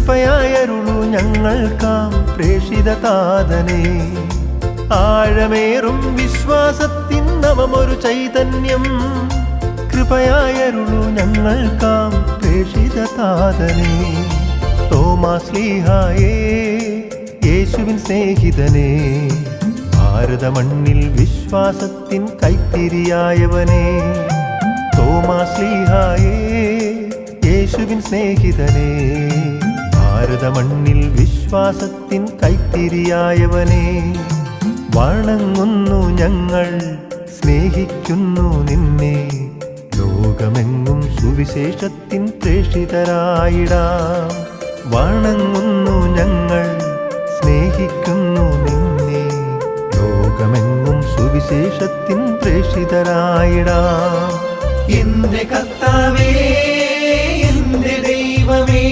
കൃപയായരുളു ഞങ്ങൾക്കാം പ്രേഷിത താതനേ. ആഴമേറും വിശ്വാസത്തിൻ നവമൊരു ചൈതന്യം കൃപയായരുളു ഞങ്ങൾക്കാം പ്രേഷിത താതനേ. തോമാശ്ലീഹായേ യേശുവിൻ സ്നേഹിതനേ, ഭാരതമണ്ണിൽ വിശ്വാസത്തിൻ കൈത്തിരിയായവനേ. തോമാശ്ലീഹായേ യേശുവിൻ സ്നേഹിതനേ, ഭാരതമണ്ണിൽ വിശ്വാസത്തിൻ കൈത്തിരിയായവനേ. വണങ്ങുന്നു ഞങ്ങൾ, സ്നേഹിക്കുന്നു നിന്നെ, ലോകമെങ്ങും സുവിശേഷത്തിൻ പ്രേഷിതരായിടാം. വണങ്ങുന്നു ഞങ്ങൾ, സ്നേഹിക്കുന്നു നിന്നെ, ലോകമെങ്ങും സുവിശേഷത്തിൻ പ്രേഷിതരായിടാം. എന്റെ കർത്താവേ, എന്റെ ദൈവമേ,